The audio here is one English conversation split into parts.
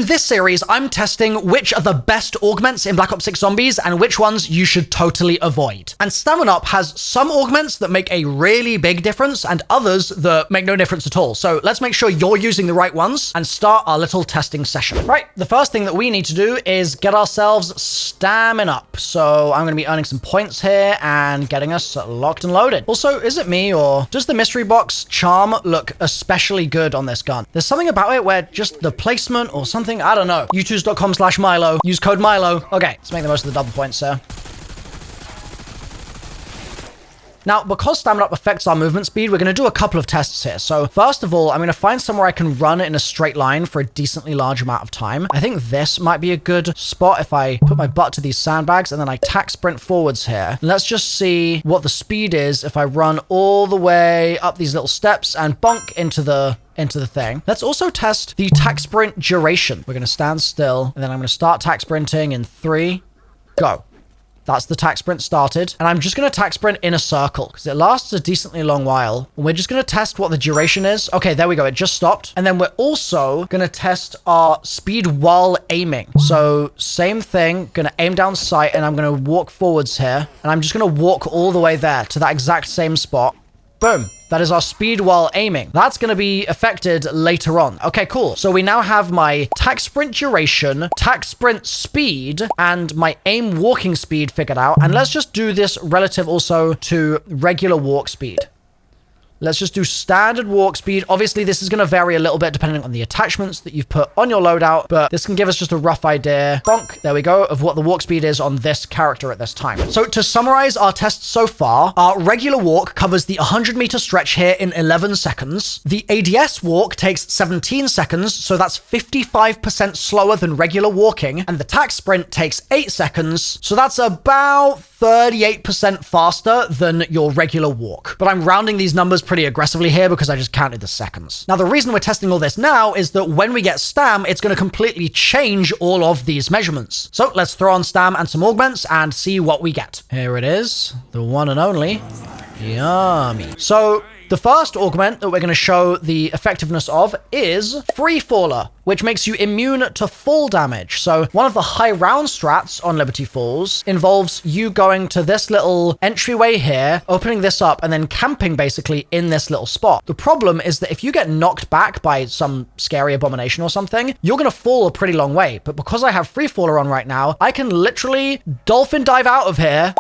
this series, I'm testing which are the best augments in Black Ops 6 Zombies and which ones you should totally avoid. And STAMINUP has some augments that make a really big difference and others that make no difference at all. So let's make sure you're using the right ones and start our little testing session. Right, the first thing that we need to do is get ourselves STAMINUP. So I'm going to be earning some points here and getting us locked and loaded. Also, is it me or does the mystery box charm look especially good on this gun? There's something about it where just the placement or something, I don't know. youtube.com/Milo. Use code Milo. Okay, let's make the most of the double points, sir. Now, because STAMINUP affects our movement speed, we're going to do a couple of tests here. So first of all, I'm going to find somewhere I can run in a straight line for a decently large amount of time. I think this might be a good spot if I put my butt to these sandbags and then I tack sprint forwards here. Let's just see what the speed is if I run all the way up these little steps and bonk into the thing. Let's also test the tack sprint duration. We're going to stand still and then I'm going to start tack sprinting in 3, go. That's the tack sprint started. And I'm just going to tack sprint in a circle because it lasts a decently long while. And we're just going to test what the duration is. Okay, there we go. It just stopped. And then we're also going to test our speed while aiming. So same thing, going to aim down sight and I'm going to walk forwards here. And I'm just going to walk all the way there to that exact same spot. Boom. That is our speed while aiming. That's going to be affected later on. Okay, cool. So we now have my tack sprint duration, tack sprint speed, and my aim walking speed figured out. And let's just do this relative also to regular walk speed. Let's just do standard walk speed. Obviously, this is going to vary a little bit depending on the attachments that you've put on your loadout, but this can give us just a rough idea, bonk, there we go, of what the walk speed is on this character at this time. So to summarize our tests so far, our regular walk covers the 100-meter stretch here in 11 seconds. The ADS walk takes 17 seconds, so that's 55% slower than regular walking, and the tack sprint takes 8 seconds, so that's about 38% faster than your regular walk. But I'm rounding these numbers pretty aggressively here because I just counted the seconds. Now, the reason we're testing all this now is that when we get STAM, it's going to completely change all of these measurements. So let's throw on STAM and some augments and see what we get. Here it is, the one and only. Yummy. So the first augment that we're going to show the effectiveness of is Free Faller, which makes you immune to fall damage. So one of the high round strats on Liberty Falls involves you going to this little entryway here, opening this up, and then camping basically in this little spot. The problem is that if you get knocked back by some scary abomination or something, you're going to fall a pretty long way. But because I have Free Faller on right now, I can literally dolphin dive out of here.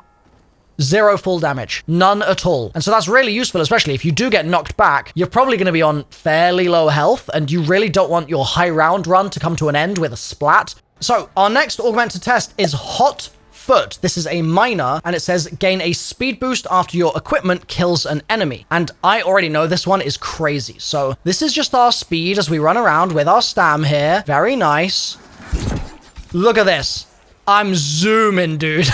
0 full damage. None at all. And so that's really useful, especially if you do get knocked back, you're probably going to be on fairly low health and you really don't want your high round run to come to an end with a splat. So our next augment to test is Hot Foot. This is a minor and it says gain a speed boost after your equipment kills an enemy. And I already know this one is crazy. So this is just our speed as we run around with our stam here. Very nice. Look at this. I'm zooming, dude.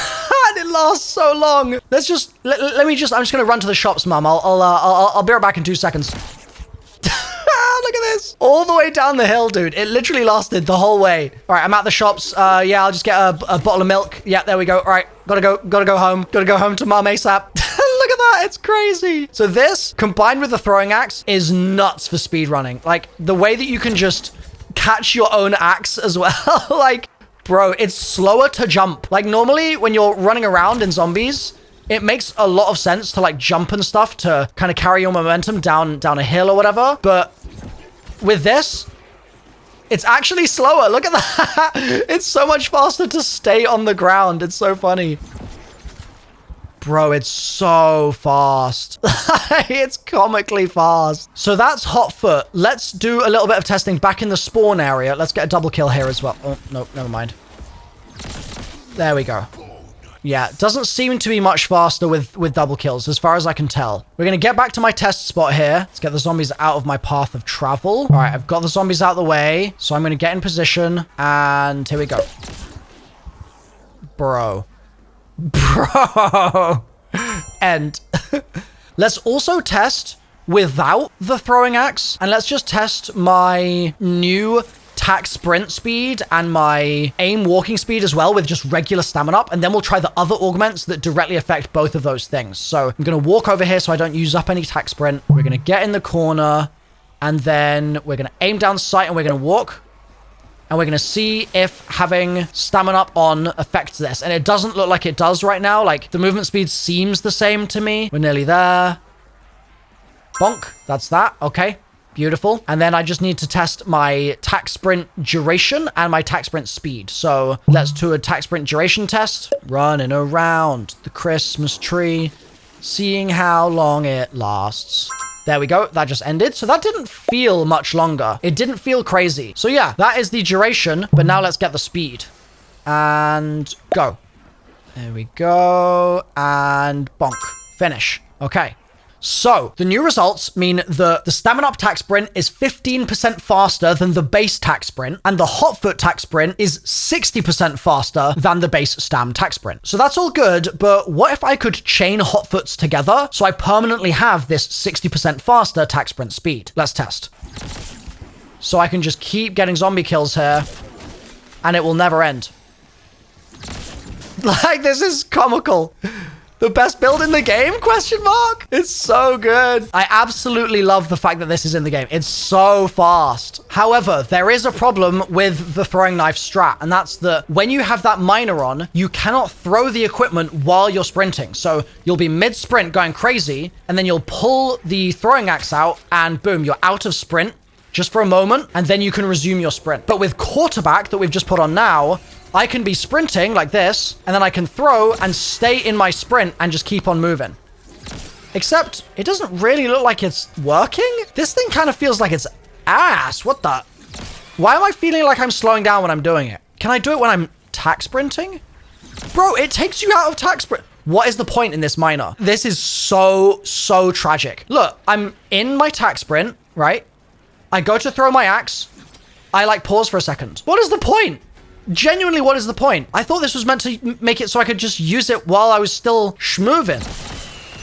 It lasts so long. Let's just let me I'm just gonna run to the shops, mum. I'll be right back in 2 seconds. Look at this, all the way down the hill, dude. It literally lasted the whole way. All right, I'm at the shops. Yeah, I'll just get a bottle of milk. Yeah, there we go. All right, gotta go home to mum ASAP. Look at that, it's crazy. So this combined with the throwing axe is nuts for speed running. Like the way that you can just catch your own axe as well. Like, bro, it's slower to jump. Like normally when you're running around in zombies, it makes a lot of sense to like jump and stuff to kind of carry your momentum down a hill or whatever. But with this, it's actually slower. Look at that. It's so much faster to stay on the ground. It's so funny. Bro, it's so fast. It's comically fast. So that's Hot Foot. Let's do a little bit of testing back in the spawn area. Let's get a double kill here as well. Oh, no, never mind. There we go. Yeah, it doesn't seem to be much faster with double kills as far as I can tell. We're going to get back to my test spot here. Let's get the zombies out of my path of travel. All right, I've got the zombies out of the way. So I'm going to get in position and here we go. Bro. And let's also test without the throwing axe, and let's just test my new tack sprint speed and my aim walking speed as well with just regular STAMINUP, and then we'll try the other augments that directly affect both of those things. So I'm going to walk over here so I don't use up any tack sprint. We're going to get in the corner and then we're going to aim down sight and we're going to walk. And we're going to see if having stamina on affects this. And it doesn't look like it does right now. Like, the movement speed seems the same to me. We're nearly there. Bonk. That's that. Okay. Beautiful. And then I just need to test my tack sprint duration and my tack sprint speed. So let's do a tack sprint duration test. Running around the Christmas tree, seeing how long it lasts. There we go. That just ended. So that didn't feel much longer. It didn't feel crazy. So yeah, that is the duration. But now let's get the speed. And go. There we go. And bonk. Finish. Okay. So the new results mean that the STAMINUP tack sprint is 15% faster than the base tack sprint, and the hot foot tack sprint is 60% faster than the base STAM tack sprint. So that's all good, but what if I could chain hot foots together so I permanently have this 60% faster tack sprint speed? Let's test. So I can just keep getting zombie kills here, and it will never end. Like, this is comical. The best build in the game? Question mark? It's so good. I absolutely love the fact that this is in the game. It's so fast. However, there is a problem with the throwing knife strat, and that's that when you have that miner on, you cannot throw the equipment while you're sprinting. So you'll be mid-sprint going crazy, and then you'll pull the throwing axe out, and boom, you're out of sprint just for a moment, and then you can resume your sprint. But with quarterback that we've just put on now, I can be sprinting like this, and then I can throw and stay in my sprint and just keep on moving. Except it doesn't really look like it's working. This thing kind of feels like it's ass. What the? Why am I feeling like I'm slowing down when I'm doing it? Can I do it when I'm tack sprinting? Bro, it takes you out of tack sprint. What is the point in this miner? This is so tragic. Look, I'm in my tack sprint, right? I go to throw my axe. I like pause for a second. What is the point? Genuinely, what is the point? I thought this was meant to make it so I could just use it while I was still schmoving.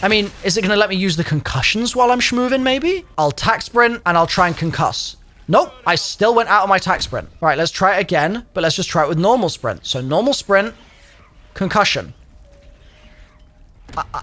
I mean, is it going to let me use the concussions while I'm schmoving, maybe? I'll tack sprint and I'll try and concuss. Nope, I still went out of my tack sprint. All right, let's try it again, but let's just try it with normal sprint. So normal sprint, concussion.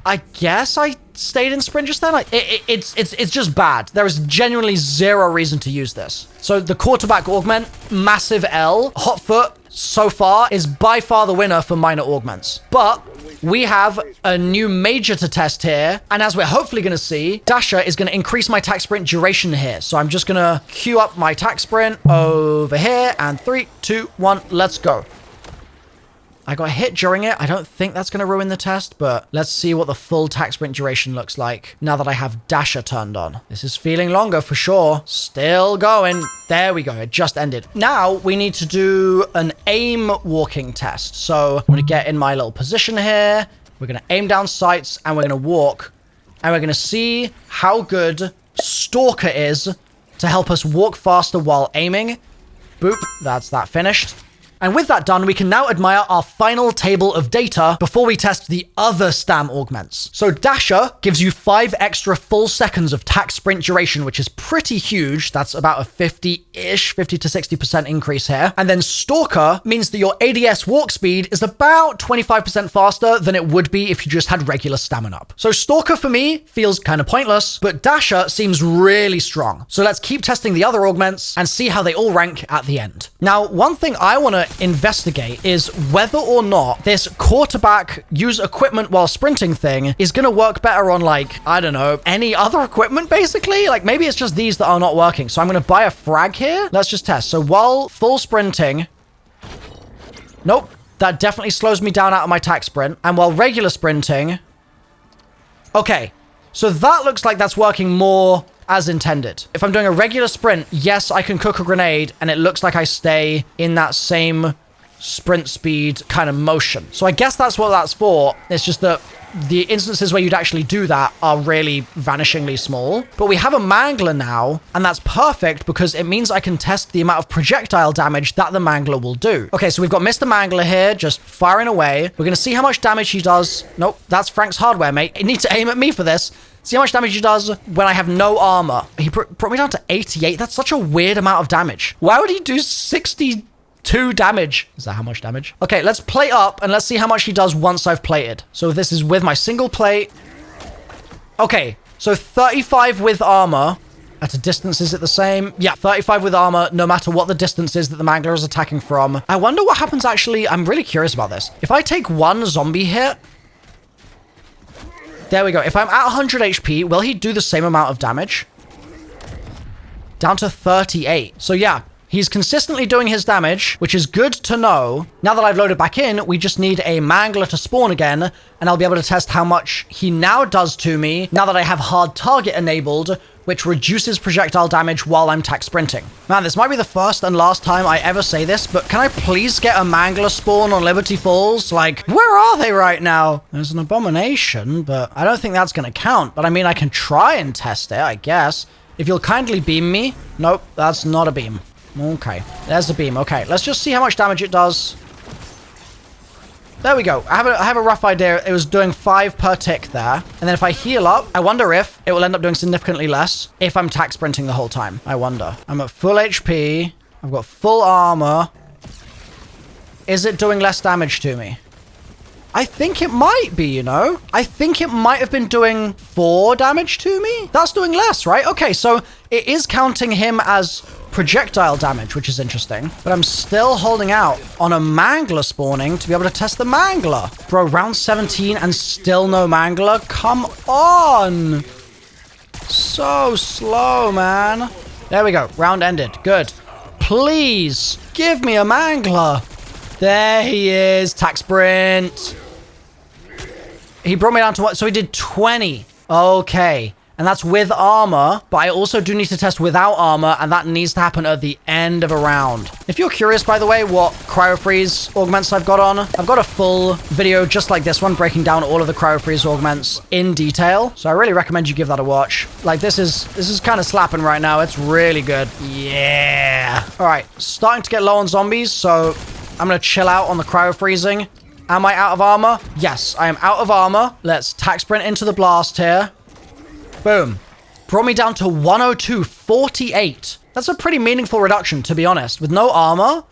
I guess I stayed in sprint just then. It's just bad. There is genuinely zero reason to use this. So the quarterback augment, massive L. Hot foot, so far, is by far the winner for minor augments. But we have a new major to test here. And as we're hopefully going to see, Dasher is going to increase my tack sprint duration here. So I'm just going to queue up my tack sprint over here. And 3, 2, 1, let's go. I got hit during it. I don't think that's going to ruin the test, but let's see what the full tack sprint duration looks like now that I have Dasher turned on. This is feeling longer for sure. Still going. There we go. It just ended. Now we need to do an aim walking test. So I'm going to get in my little position here. We're going to aim down sights and we're going to walk. And we're going to see how good Stalker is to help us walk faster while aiming. Boop. That's that finished. And with that done, we can now admire our final table of data before we test the other STAM augments. So Dasher gives you 5 extra full seconds of tack sprint duration, which is pretty huge. That's about a 50-ish, 50 to 60% increase here. And then Stalker means that your ADS walk speed is about 25% faster than it would be if you just had regular STAMINUP. So Stalker for me feels kind of pointless, but Dasher seems really strong. So let's keep testing the other augments and see how they all rank at the end. Now, one thing I want to investigate is whether or not this quarterback use equipment while sprinting thing is going to work better on, like, I don't know, any other equipment basically. Like maybe it's just these that are not working. So I'm going to buy a frag here. Let's just test. So while full sprinting, nope, that definitely slows me down out of my tack sprint. And while regular sprinting, okay, so that looks like that's working more as intended. If I'm doing a regular sprint, yes, I can cook a grenade and it looks like I stay in that same sprint speed kind of motion. So I guess that's what that's for. It's just that the instances where you'd actually do that are really vanishingly small. But we have a Mangler now, and that's perfect because it means I can test the amount of projectile damage that the Mangler will do. Okay, so we've got Mr. Mangler here just firing away. We're going to see how much damage he does. Nope, that's Frank's hardware, mate. You need to aim at me for this. See how much damage he does when I have no armor. He brought me down to 88. That's such a weird amount of damage. Why would he do 62 damage? Is that how much damage? Okay, let's plate up and let's see how much he does once I've plated. So this is with my single plate. Okay, so 35 with armor. At a distance, is it the same? Yeah, 35 with armor, no matter what the distance is that the Mangler is attacking from. I wonder what happens actually. I'm really curious about this. If I take one zombie hit, there we go. If I'm at 100 HP, will he do the same amount of damage? Down to 38. So yeah, he's consistently doing his damage, which is good to know. Now that I've loaded back in, we just need a Mangler to spawn again, and I'll be able to test how much he now does to me now that I have hard target enabled, which reduces projectile damage while I'm tac sprinting. Man, this might be the first and last time I ever say this, but can I please get a Mangler spawn on Liberty Falls? Like, where are they right now? There's an abomination, but I don't think that's gonna count. But I mean, I can try and test it, I guess. If you'll kindly beam me. Nope, that's not a beam. Okay, there's the beam. Okay, let's just see how much damage it does. There we go. I have a rough idea. It was doing 5 per tick there. And then if I heal up, I wonder if it will end up doing significantly less if I'm tac sprinting the whole time. I wonder. I'm at full HP. I've got full armor. Is it doing less damage to me? I think it might be, you know? I think it might have been doing 4 damage to me. That's doing less, right? Okay, so it is counting him as projectile damage, which is interesting. But I'm still holding out on a Mangler spawning to be able to test the Mangler. Bro, round 17 and still no Mangler? Come on! So slow, man. There we go. Round ended. Good. Please, give me a Mangler. There he is. Tac sprint. He brought me down to what? So he did 20. Okay. And that's with armor, but I also do need to test without armor, and that needs to happen at the end of a round. If you're curious, by the way, what cryo freeze augments I've got on, I've got a full video just like this one, breaking down all of the cryo freeze augments in detail. So I really recommend you give that a watch. Like, this is kind of slapping right now. It's really good. Yeah. All right, starting to get low on zombies, so I'm gonna chill out on the cryo freezing. Am I out of armor? Yes, I am out of armor. Let's tac sprint into the blast here. Boom. Brought me down to 102.48. That's a pretty meaningful reduction, to be honest. With no armor.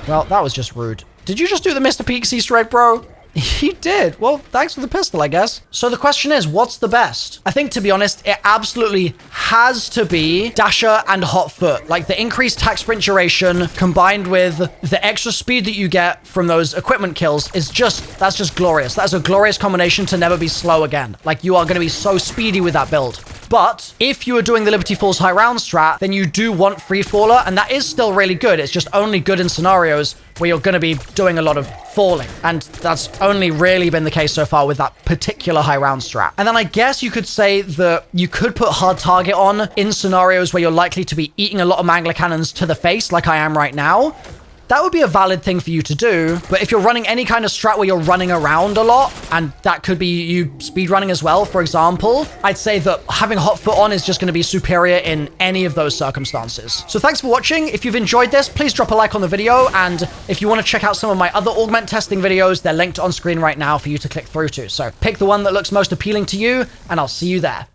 Well, that was just rude. Did you just do the Mr. Peaks Easter egg, bro? He did. Well, thanks for the pistol, I guess. So the question is, what's the best? I think, to be honest, it absolutely has to be Dasher and Hot Foot. Like, the increased tac sprint duration combined with the extra speed that you get from those equipment kills is that's just glorious. That's a glorious combination to never be slow again. Like, you are going to be so speedy with that build. But if you are doing the Liberty Falls high round strat, then you do want Free Faller, and that is still really good. It's just only good in scenarios where you're going to be doing a lot of falling. And that's only really been the case so far with that particular high round strat. And then I guess you could say that you could put hard target on in scenarios where you're likely to be eating a lot of Mangler cannons to the face, like I am right now. That would be a valid thing for you to do. But if you're running any kind of strat where you're running around a lot, and that could be you speed running as well, for example, I'd say that having Hot Foot on is just going to be superior in any of those circumstances. So thanks for watching. If you've enjoyed this, please drop a like on the video. And if you want to check out some of my other augment testing videos, they're linked on screen right now for you to click through to. So pick the one that looks most appealing to you, and I'll see you there.